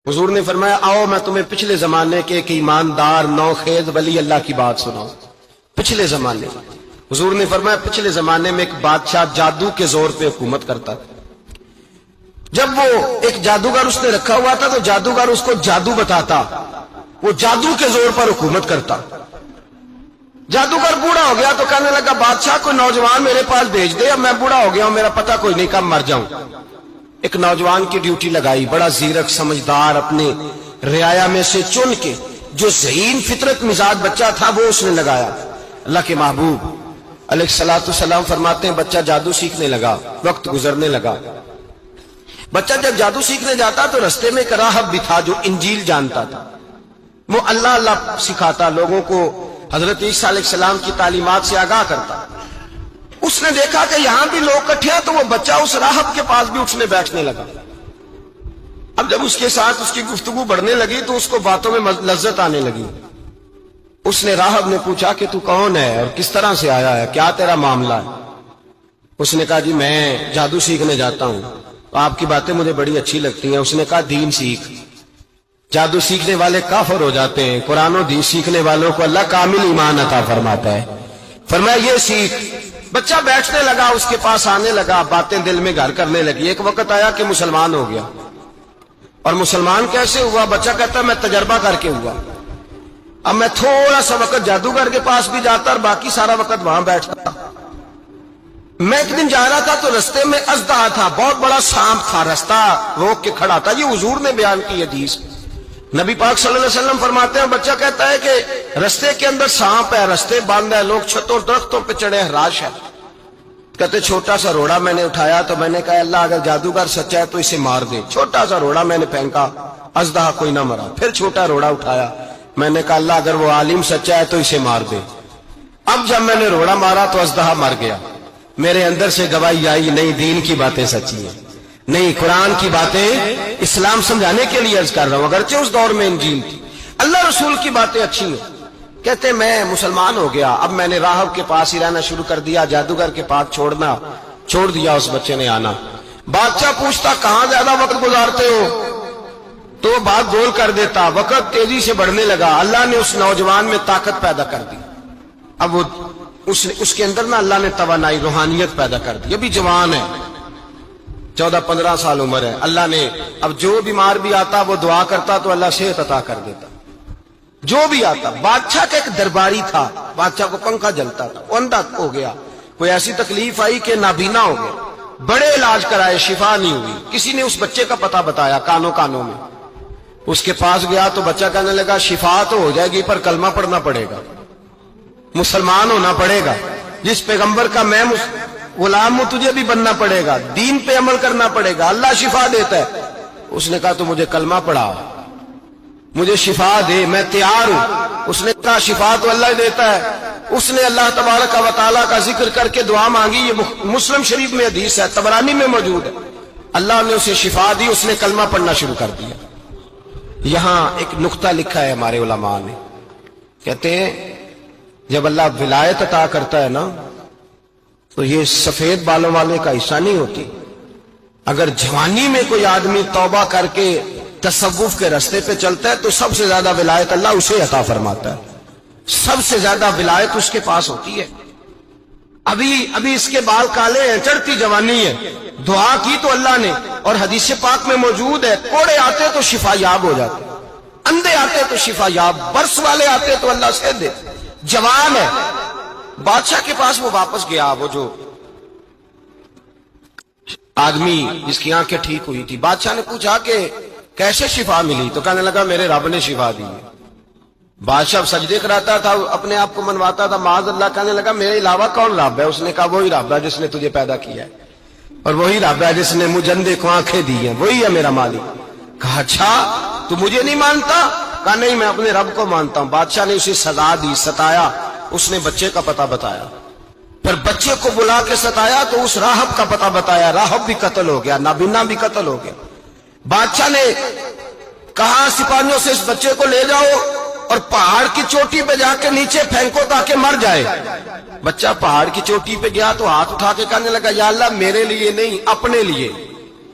حضور نے فرمایا آؤ میں تمہیں پچھلے زمانے کے ایک ایماندار نوخیز ولی اللہ کی بات سناؤں. پچھلے زمانے حضور نے فرمایا پچھلے زمانے میں ایک بادشاہ جادو کے زور پہ حکومت کرتا تھا. جب وہ ایک جادوگر اس نے رکھا ہوا تھا تو جادوگر اس کو جادو بتاتا, وہ جادو کے زور پر حکومت کرتا. جادوگر بوڑھا ہو گیا تو کہنے لگا بادشاہ کوئی نوجوان میرے پاس بھیج دے, اب میں بوڑھا ہو گیا ہوں میرا پتہ کوئی نہیں کب مر جاؤں. ایک نوجوان کی ڈیوٹی لگائی, بڑا زیرک سمجھدار, اپنے رعایا میں سے چن کے جو ذہین فطرت مزاج بچہ تھا وہ اس نے لگایا. اللہ کے محبوب علیہ الصلوۃ والسلام فرماتے ہیں بچہ جادو سیکھنے لگا, وقت گزرنے لگا. بچہ جب جادو سیکھنے جاتا تو رستے میں ایک راہب بھی تھا جو انجیل جانتا تھا. وہ اللہ اللہ سکھاتا, لوگوں کو حضرت عیسیٰ علیہ السلام کی تعلیمات سے آگاہ کرتا. اس نے دیکھا کہ یہاں بھی لوگ اکٹھے ہیں تو وہ بچہ اس راہب کے پاس بھی اٹھنے بیٹھنے لگا. اب جب اس کے ساتھ اس کی گفتگو بڑھنے لگی تو اس کو باتوں میں لذت آنے لگی. اس نے راہب نے پوچھا کہ تو کون ہے اور کس طرح سے آیا ہے, کیا تیرا معاملہ ہے؟ اس نے کہا جی میں جادو سیکھنے جاتا ہوں, آپ کی باتیں مجھے بڑی اچھی لگتی ہیں. اس نے کہا دین سیکھ, جادو سیکھنے والے کافر ہو جاتے ہیں, قرآن و دین سیکھنے والوں کو اللہ کامل ایمان عطا فرماتا ہے. فرمایا یہ سیکھ. بچہ بیٹھنے لگا, اس کے پاس آنے لگا, باتیں دل میں گھر کرنے لگی. ایک وقت آیا کہ مسلمان ہو گیا. اور مسلمان کیسے ہوا؟ بچہ کہتا ہے میں تجربہ کر کے ہوا. اب میں تھوڑا سا وقت جادوگر کے پاس بھی جاتا اور باقی سارا وقت وہاں بیٹھتا. میں ایک دن جا رہا تھا تو رستے میں اژدہا تھا, بہت بڑا سانپ تھا, رستہ روک کے کھڑا تھا. یہ حضور نے بیان کی حدیث. نبی پاک صلی اللہ علیہ وسلم فرماتے ہیں بچہ کہتا ہے کہ رستے کے اندر سانپ ہے, رستے بند ہے, لوگ چھتوں درختوں پہ چڑھے ہیں, راش ہے. کہتے چھوٹا سا روڑا میں نے اٹھایا تو میں نے کہا اللہ اگر جادوگر سچا ہے تو اسے مار دے. چھوٹا سا روڑا میں نے پھینکا, اژدہا کوئی نہ مرا. پھر چھوٹا روڑا اٹھایا, میں نے کہا اللہ اگر وہ عالم سچا ہے تو اسے مار دے. اب جب میں نے روڑا مارا تو اژدہا مر گیا. میرے اندر سے گواہی آئی نہیں دین کی باتیں سچی ہیں, نہیں قرآن کی باتیں اسلام سمجھانے کے لیے عرض کر رہا ہوں. اگرچہ اس دور میں انجیل تھی, اللہ رسول کی باتیں اچھی ہیں. کہتے میں مسلمان ہو گیا, اب میں نے راہب کے پاس ہی رہنا شروع کر دیا, جادوگر کے پاس چھوڑ دیا. اس بچے نے آنا. بادشاہ پوچھتا کہاں زیادہ وقت گزارتے ہو تو وہ بات گول کر دیتا. وقت تیزی سے بڑھنے لگا. اللہ نے اس نوجوان میں طاقت پیدا کر دی. اب وہ اس کے اندر نا اللہ نے توانائی روحانیت پیدا کر دی. ابھی جوان ہے, 14-15 سال عمر ہے. اللہ نے اب جو بیمار بھی آتا وہ دعا کرتا تو اللہ صحت عطا کر دیتا. جو بھی آتا. بادشاہ کا ایک درباری تھا, بادشاہ کو پنکھا جلتا تھا, وہ اندھا ہو گیا. کوئی ایسی تکلیف آئی کہ نابینا ہو گیا, بڑے علاج کرائے شفا نہیں ہوئی. کسی نے اس بچے کا پتہ بتایا کانوں میں. اس کے پاس گیا تو بچہ کہنے لگا شفا تو ہو جائے گی پر کلمہ پڑھنا پڑے گا, مسلمان ہونا پڑے گا, جس پیغمبر کا میں غلام ہوں تجھے بھی بننا پڑے گا, دین پہ عمل کرنا پڑے گا, اللہ شفا دیتا ہے. اس نے کہا تو مجھے کلمہ پڑھا, مجھے شفا دے, میں تیار ہوں. اس نے کہا شفا تو اللہ دیتا ہے. اس نے اللہ تبارک و تعالیٰ کا ذکر کر کے دعا مانگی. یہ مسلم شریف میں حدیث ہے, طبرانی میں موجود ہے. اللہ نے اسے شفا دی, اس نے کلمہ پڑھنا شروع کر دیا. یہاں ایک نقطہ لکھا ہے ہمارے علماء نے, کہتے ہیں جب اللہ ولایت عطا کرتا ہے نا تو یہ سفید بالوں والے کا حصہ نہیں ہوتی. اگر جوانی میں کوئی آدمی توبہ کر کے تصوف کے راستے پہ چلتا ہے تو سب سے زیادہ ولایت اللہ اسے عطا فرماتا ہے, سب سے زیادہ ولایت اس کے پاس ہوتی ہے. ابھی اس کے بال کالے ہیں, چڑھتی جوانی ہے, دعا کی تو اللہ نے, اور حدیث پاک میں موجود ہے کوڑے آتے تو شفا یاب ہو جاتے, اندھے آتے تو شفا یاب, برس والے آتے تو اللہ سے دے. جوان ہے. بادشاہ کے پاس وہ واپس گیا, وہ جو آدمی جس کی آنکھیں ٹھیک ہوئی تھی. بادشاہ نے پوچھا کہ کیسے شفا ملی تو کہنے لگا میرے رب نے شفا دی. بادشاہ سجدے کراتا تھا, اپنے آپ کو منواتا تھا معاذ اللہ. کہنے لگا میرے علاوہ کون رب ہے؟ اس نے کہا وہی رب ہے جس نے تجھے پیدا کیا ہے, اور وہی رب ہے جس نے مجھے اندھے کو آنکھیں دی ہیں, وہی ہے میرا مالک. کہا اچھا تو مجھے نہیں مانتا؟ کہا نہیں میں اپنے رب کو مانتا ہوں. بادشاہ نے اسے سزا دی, ستایا. اس نے بچے کا پتہ بتایا, پر بچے کو بلا کے ستایا تو اس راہب کا پتہ بتایا. راہب بھی قتل ہو گیا, نابینا بھی قتل ہو گیا. بادشاہ نے کہا سپاہیوں سے اس بچے کو لے جاؤ اور پہاڑ کی چوٹی پہ جا کے نیچے پھینکو تاکہ مر جائے. بچہ پہاڑ کی چوٹی پہ گیا تو ہاتھ اٹھا کے کہنے لگا یا اللہ میرے لیے نہیں اپنے لیے,